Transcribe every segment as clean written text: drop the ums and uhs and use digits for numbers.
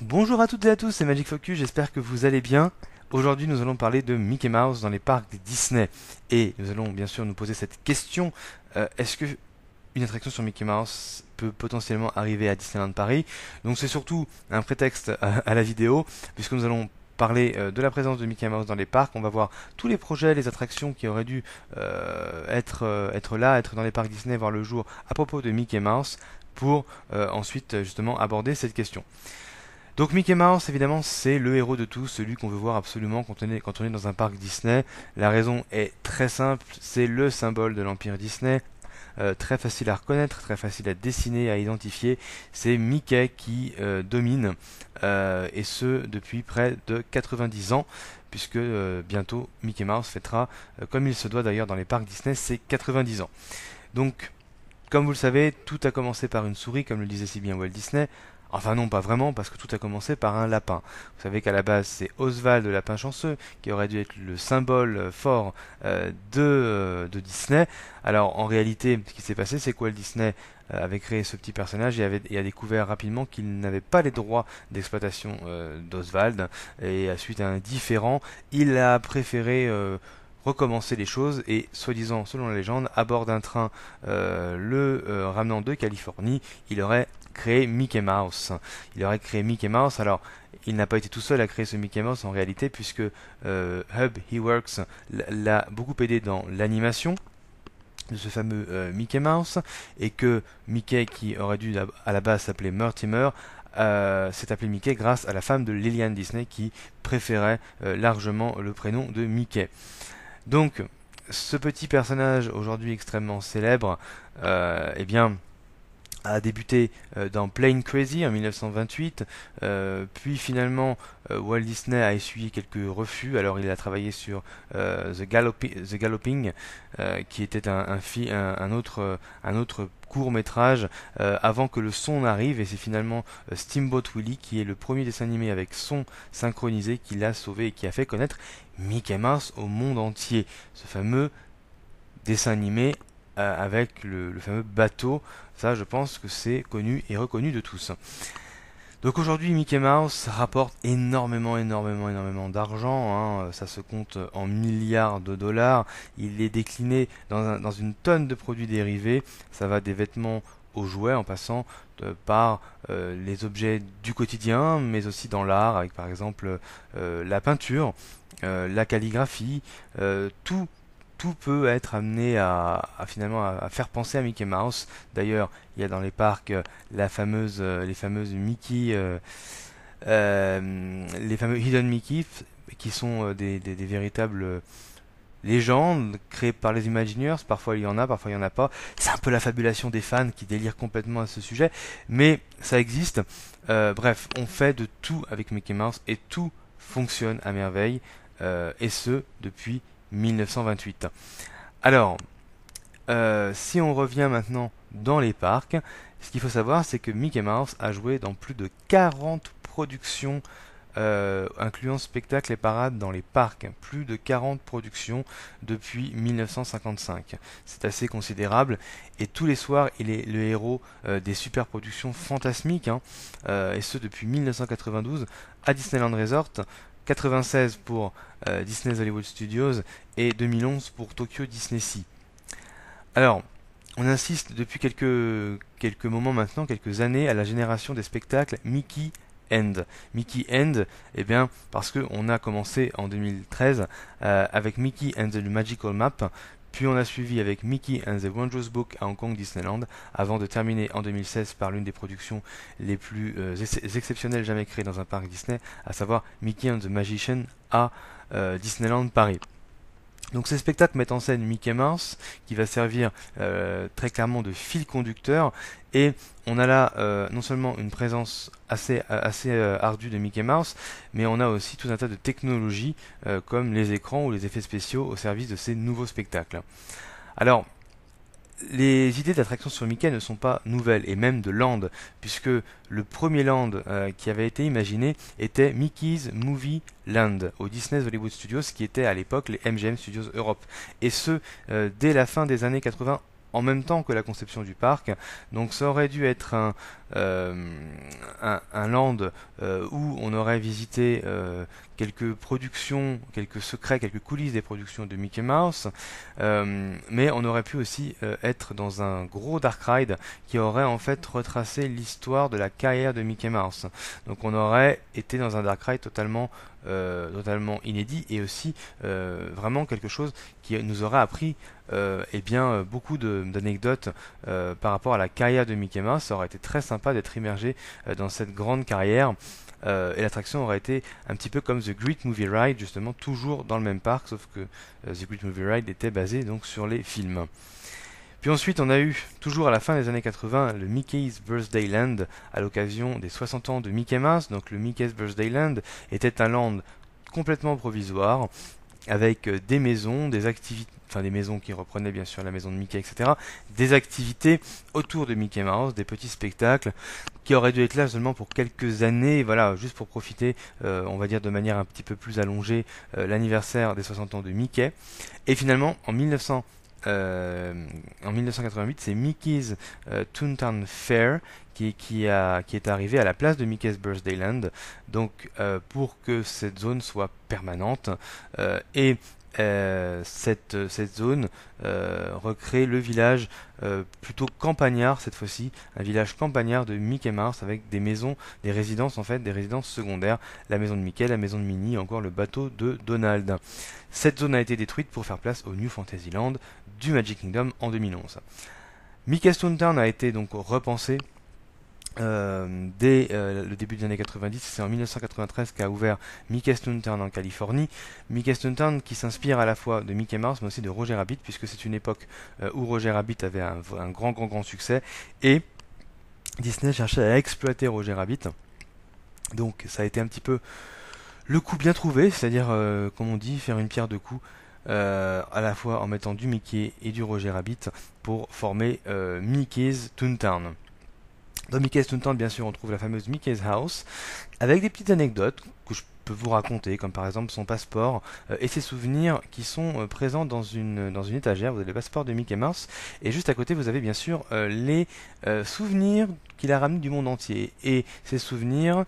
Bonjour à toutes et à tous, c'est Magic Focus, j'espère que vous allez bien. Aujourd'hui, nous allons parler de Mickey Mouse dans les parcs Disney. Et nous allons bien sûr nous poser cette question, est-ce que une attraction sur Mickey Mouse peut potentiellement arriver à Disneyland Paris? Donc c'est surtout un prétexte à la vidéo, puisque nous allons parler de la présence de Mickey Mouse dans les parcs. On va voir tous les projets, les attractions qui auraient dû être là, être dans les parcs Disney, voir le jour à propos de Mickey Mouse, pour ensuite justement aborder cette question. Donc Mickey Mouse, évidemment, c'est le héros de tous, celui qu'on veut voir absolument quand on est dans un parc Disney. La raison est très simple, c'est le symbole de l'Empire Disney. Très facile à reconnaître, très facile à dessiner, à identifier. C'est Mickey qui domine, et ce depuis près de 90 ans, puisque bientôt Mickey Mouse fêtera, comme il se doit d'ailleurs dans les parcs Disney, ses 90 ans. Donc, comme vous le savez, tout a commencé par une souris, comme le disait si bien Walt Disney. Enfin non, pas vraiment, parce que tout a commencé par un lapin. Vous savez qu'à la base, c'est Oswald le lapin chanceux, qui aurait dû être le symbole fort de Disney. Alors en réalité, ce qui s'est passé, c'est que Walt Disney avait créé ce petit personnage et a découvert rapidement qu'il n'avait pas les droits d'exploitation d'Oswald. Et suite à un différend, il a préféré recommencer les choses et, soi-disant, selon la légende, à bord d'un train le ramenant de Californie, il aurait créé Mickey Mouse. Il aurait créé Mickey Mouse. Alors, il n'a pas été tout seul à créer ce Mickey Mouse en réalité, puisque Hub He-Works l'a beaucoup aidé dans l'animation de ce fameux Mickey Mouse, et que Mickey, qui aurait dû à la base s'appeler Mortimer, s'est appelé Mickey grâce à la femme de Lillian Disney qui préférait largement le prénom de Mickey. Donc, ce petit personnage aujourd'hui extrêmement célèbre, eh bien, a débuté dans Plane Crazy en 1928, puis finalement Walt Disney a essuyé quelques refus, alors il a travaillé sur The Galloping, qui était un autre court métrage, avant que le son n'arrive, et c'est finalement Steamboat Willie qui est le premier dessin animé avec son synchronisé qui l'a sauvé et qui a fait connaître Mickey Mouse au monde entier. Ce fameux dessin animé avec le fameux bateau, ça je pense que c'est connu et reconnu de tous. Donc aujourd'hui Mickey Mouse rapporte énormément d'argent, hein. Ça se compte en milliards de dollars, il est décliné dans une tonne de produits dérivés, ça va des vêtements aux jouets en passant par les objets du quotidien, mais aussi dans l'art, avec par exemple la peinture, la calligraphie, tout peut être amené finalement à faire penser à Mickey Mouse. D'ailleurs, il y a dans les parcs les fameuses Mickey, les fameux Hidden Mickey, qui sont des véritables légendes créées par les Imagineers. Parfois il y en a, parfois il y en a pas. C'est un peu la fabulation des fans qui délirent complètement à ce sujet, mais ça existe. Bref, on fait de tout avec Mickey Mouse et tout fonctionne à merveille, et ce depuis 1928. Alors, si on revient maintenant dans les parcs, ce qu'il faut savoir, c'est que Mickey Mouse a joué dans plus de 40 productions, incluant spectacles et parades dans les parcs. Plus de 40 productions depuis 1955. C'est assez considérable. Et tous les soirs, il est le héros des super productions fantasmiques, hein, et ce depuis 1992 à Disneyland Resort, 96 pour Disney's Hollywood Studios et 2011 pour Tokyo Disney Sea. Alors, on insiste depuis quelques moments maintenant, quelques années, à la génération des spectacles Mickey End. Mickey End, eh bien, parce qu'on a commencé en 2013 avec Mickey and the Magical Map, puis on a suivi avec Mickey and the Wondrous Book à Hong Kong Disneyland, avant de terminer en 2016 par l'une des productions les plus exceptionnelles jamais créées dans un parc Disney, à savoir Mickey and the Magician à Disneyland Paris. Donc ces spectacles mettent en scène Mickey Mouse qui va servir très clairement de fil conducteur, et on a là non seulement une présence assez ardue de Mickey Mouse, mais on a aussi tout un tas de technologies comme les écrans ou les effets spéciaux au service de ces nouveaux spectacles. Alors, les idées d'attraction sur Mickey ne sont pas nouvelles, et même de land, puisque le premier land qui avait été imaginé était Mickey's Movie Land au Disney's Hollywood Studios, qui était à l'époque les MGM Studios Europe, et ce dès la fin des années 80 en même temps que la conception du parc. Donc ça aurait dû être un land où on aurait visité quelques productions, quelques secrets, quelques coulisses des productions de Mickey Mouse, mais on aurait pu aussi être dans un gros dark ride qui aurait en fait retracé l'histoire de la carrière de Mickey Mouse. Donc on aurait été dans un dark ride totalement inédit et aussi vraiment quelque chose qui nous aurait appris beaucoup d'anecdotes par rapport à la carrière de Mickey Mouse. Ça aurait été très sympa d'être immergé dans cette grande carrière. Et l'attraction aurait été un petit peu comme The Great Movie Ride, justement, toujours dans le même parc, sauf que The Great Movie Ride était basé donc sur les films. Puis ensuite, on a eu, toujours à la fin des années 80, le Mickey's Birthday Land à l'occasion des 60 ans de Mickey Mouse. Donc le Mickey's Birthday Land était un land complètement provisoire, avec des maisons, des activités, enfin des maisons qui reprenaient bien sûr la maison de Mickey, etc. Des activités autour de Mickey Mouse, des petits spectacles qui auraient dû être là seulement pour quelques années, voilà, juste pour profiter, on va dire de manière un petit peu plus allongée, l'anniversaire des 60 ans de Mickey. Et finalement, en 1988, c'est Mickey's Toontown Fair qui est arrivé à la place de Mickey's Birthday Land, donc pour que cette zone soit permanente cette zone recrée le village plutôt campagnard cette fois-ci, un village campagnard de Mickey Mouse avec des maisons, des résidences en fait, des résidences secondaires, la maison de Mickey, la maison de Minnie, encore le bateau de Donald. Cette zone a été détruite pour faire place au New Fantasyland du Magic Kingdom en 2011. Mickey's Toontown a été donc repensé dès le début des années 90. C'est en 1993 qu'a ouvert Mickey's Toontown en Californie. Mickey's Toontown qui s'inspire à la fois de Mickey Mouse mais aussi de Roger Rabbit, puisque c'est une époque où Roger Rabbit avait un grand succès et Disney cherchait à exploiter Roger Rabbit. Donc ça a été un petit peu le coup bien trouvé, c'est-à-dire comme on dit, faire une pierre deux coups, à la fois en mettant du Mickey et du Roger Rabbit pour former Mickey's Toontown. Dans Mickey's Toontown, bien sûr, on trouve la fameuse Mickey's House, avec des petites anecdotes que je peux vous raconter, comme par exemple son passeport et ses souvenirs qui sont présents dans une étagère. Vous avez le passeport de Mickey Mouse, et juste à côté, vous avez bien sûr les souvenirs qu'il a ramenés du monde entier. Et ces souvenirs,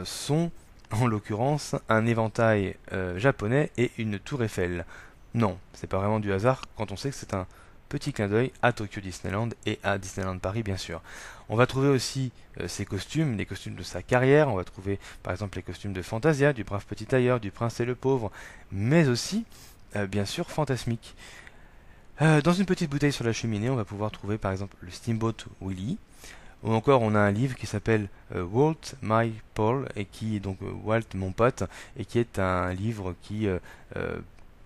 sont, en l'occurrence, un éventail japonais et une tour Eiffel. Non, c'est pas vraiment du hasard quand on sait que c'est un petit clin d'œil à Tokyo Disneyland et à Disneyland Paris, bien sûr. On va trouver aussi ses costumes, les costumes de sa carrière. On va trouver par exemple les costumes de Fantasia, du brave petit tailleur, du prince et le pauvre, mais aussi, bien sûr, Fantasmique. Dans une petite bouteille sur la cheminée, on va pouvoir trouver par exemple le Steamboat Willie. Ou encore, on a un livre qui s'appelle Walt My Paul, et qui est donc Walt mon pote, et qui est un livre qui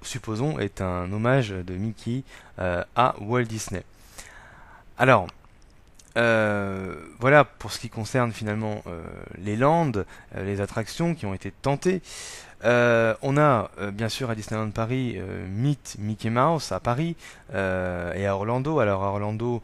supposons, est un hommage de Mickey à Walt Disney. Alors, voilà pour ce qui concerne finalement les landes, les attractions qui ont été tentées. On a bien sûr à Disneyland Paris Meet Mickey Mouse à Paris et à Orlando. Alors à Orlando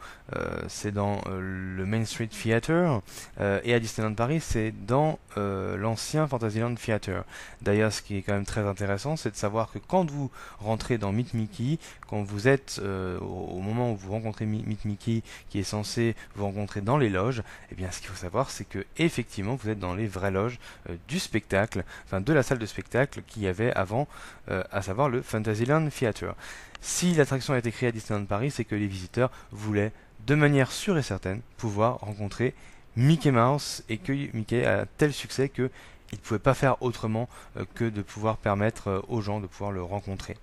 c'est dans le Main Street Theater et à Disneyland Paris c'est dans l'ancien Fantasyland Theater. D'ailleurs ce qui est quand même très intéressant, c'est de savoir que quand vous rentrez dans Meet Mickey, quand vous êtes au moment où vous rencontrez Meet Mickey qui est censé vous rencontrer dans les loges, et bien ce qu'il faut savoir c'est que effectivement vous êtes dans les vraies loges du spectacle, enfin de la salle de spectacle qu'il y avait avant, à savoir le Fantasyland Theater. Si l'attraction a été créée à Disneyland Paris, c'est que les visiteurs voulaient, de manière sûre et certaine, pouvoir rencontrer Mickey Mouse, et que Mickey a tel succès qu'il ne pouvait pas faire autrement que de pouvoir permettre aux gens de pouvoir le rencontrer.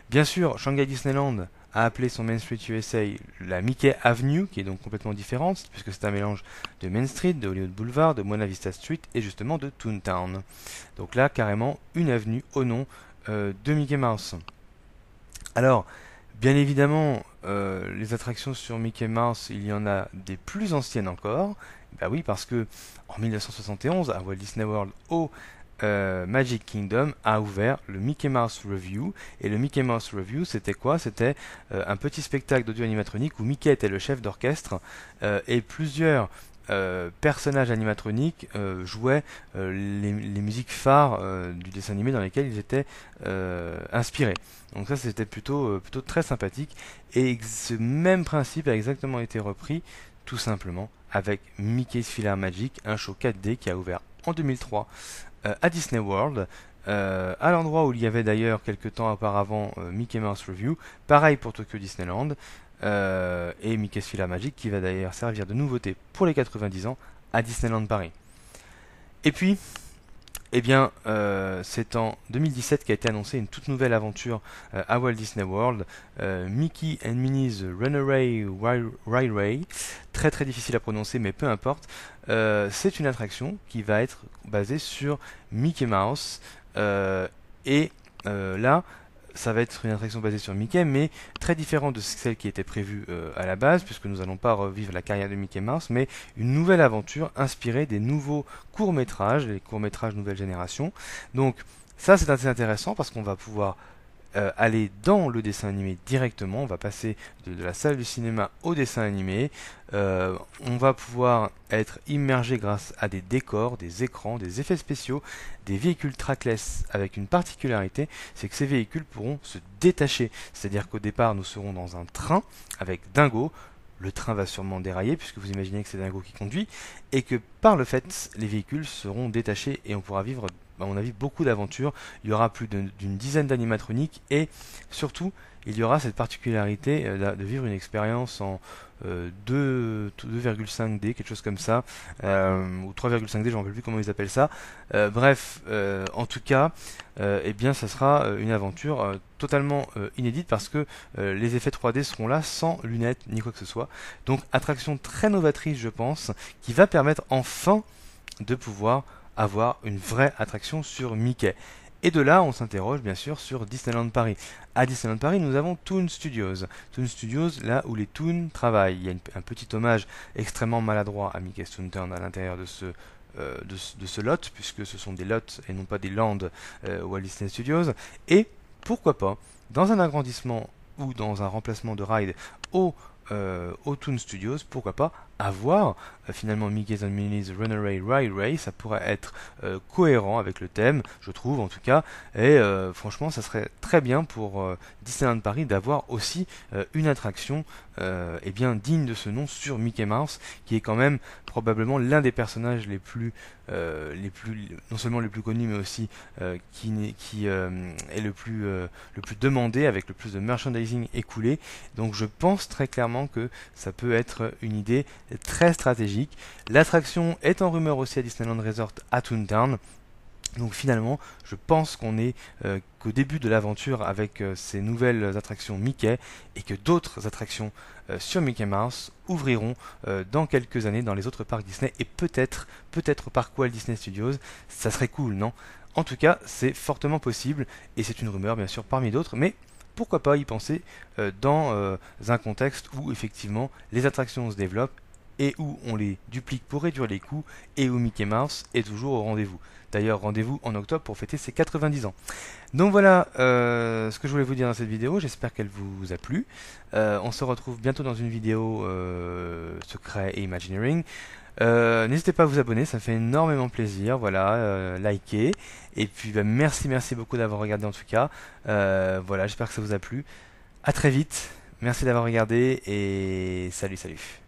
Bien sûr, Shanghai Disneyland a appelé son Main Street USA la Mickey Avenue, qui est donc complètement différente, puisque c'est un mélange de Main Street, de Hollywood Boulevard, de Buena Vista Street et justement de Toontown. Donc là, carrément, une avenue au nom de Mickey Mouse. Alors, bien évidemment, les attractions sur Mickey Mouse, il y en a des plus anciennes encore. Bah oui, parce que en 1971, à Walt Disney World, au Magic Kingdom a ouvert le Mickey Mouse Revue. Et le Mickey Mouse Revue, c'était quoi? C'était un petit spectacle d'audio animatronique où Mickey était le chef d'orchestre et plusieurs personnages animatroniques jouaient les musiques phares du dessin animé dans lesquelles ils étaient inspirés. Donc ça c'était plutôt très sympathique, et ce même principe a exactement été repris tout simplement avec Mickey's Filler Magic, un show 4D qui a ouvert en 2003 à Disney World, à l'endroit où il y avait d'ailleurs quelques temps auparavant Mickey Mouse Review, pareil pour Tokyo Disneyland, et Mickey's Filler Magic qui va d'ailleurs servir de nouveauté pour les 90 ans à Disneyland Paris. Et puis, eh bien, c'est en 2017 qu'a été annoncée une toute nouvelle aventure à Walt Disney World, Mickey and Minnie's Runaway Railway, très difficile à prononcer mais peu importe. C'est une attraction qui va être basée sur Mickey Mouse, et là, ça va être une attraction basée sur Mickey, mais très différente de celle qui était prévue à la base, puisque nous n'allons pas revivre la carrière de Mickey Mouse, mais une nouvelle aventure inspirée des nouveaux courts-métrages, les courts-métrages nouvelle génération. Donc ça c'est assez intéressant parce qu'on va pouvoir aller dans le dessin animé directement, on va passer de la salle du cinéma au dessin animé, on va pouvoir être immergé grâce à des décors, des écrans, des effets spéciaux, des véhicules trackless avec une particularité, c'est que ces véhicules pourront se détacher, c'est-à-dire qu'au départ nous serons dans un train avec Dingo, le train va sûrement dérailler puisque vous imaginez que c'est Dingo qui conduit, et que par le fait les véhicules seront détachés et on pourra vivre à mon avis beaucoup d'aventures. Il y aura plus d'une dizaine d'animatroniques et surtout il y aura cette particularité de vivre une expérience en 2,5D, quelque chose comme ça, ou 3,5D, je ne me rappelle plus comment ils appellent ça. Bref, en tout cas, eh bien, ça sera une aventure totalement inédite parce que les effets 3D seront là sans lunettes ni quoi que ce soit. Donc, attraction très novatrice, je pense, qui va permettre enfin de pouvoir avoir une vraie attraction sur Mickey. Et de là, on s'interroge bien sûr sur Disneyland Paris. À Disneyland Paris, nous avons Toon Studios. Toon Studios, là où les Toons travaillent. Il y a un petit hommage extrêmement maladroit à Mickey's Toontown à l'intérieur de ce lot, puisque ce sont des lots et non pas des lands Walt Disney Studios. Et pourquoi pas, dans un agrandissement ou dans un remplacement de ride au Toon Studios, pourquoi pas avoir finalement Mickey's and Minnie's Runaway Railway, ça pourrait être cohérent avec le thème, je trouve en tout cas, et franchement ça serait très bien pour Disneyland Paris d'avoir aussi une attraction eh bien digne de ce nom sur Mickey Mouse, qui est quand même probablement l'un des personnages non seulement les plus connus, mais aussi qui est le plus demandé, avec le plus de merchandising écoulé. Donc je pense très clairement que ça peut être une idée très stratégique. L'attraction est en rumeur aussi à Disneyland Resort à Toontown. Donc finalement, je pense qu'on est qu'au début de l'aventure avec ces nouvelles attractions Mickey, et que d'autres attractions sur Mickey Mouse ouvriront dans quelques années dans les autres parcs Disney, et peut-être au parc Walt Disney Studios. Ça serait cool, non? En tout cas, c'est fortement possible, et c'est une rumeur bien sûr parmi d'autres, mais pourquoi pas y penser dans un contexte où effectivement les attractions se développent et où on les duplique pour réduire les coûts, et où Mickey Mouse est toujours au rendez-vous. D'ailleurs, rendez-vous en octobre pour fêter ses 90 ans. Donc voilà ce que je voulais vous dire dans cette vidéo, j'espère qu'elle vous a plu. On se retrouve bientôt dans une vidéo secret et Imagineering. N'hésitez pas à vous abonner, ça fait énormément plaisir, voilà, likez. Et puis merci beaucoup d'avoir regardé en tout cas. Voilà, j'espère que ça vous a plu. À très vite, merci d'avoir regardé et salut.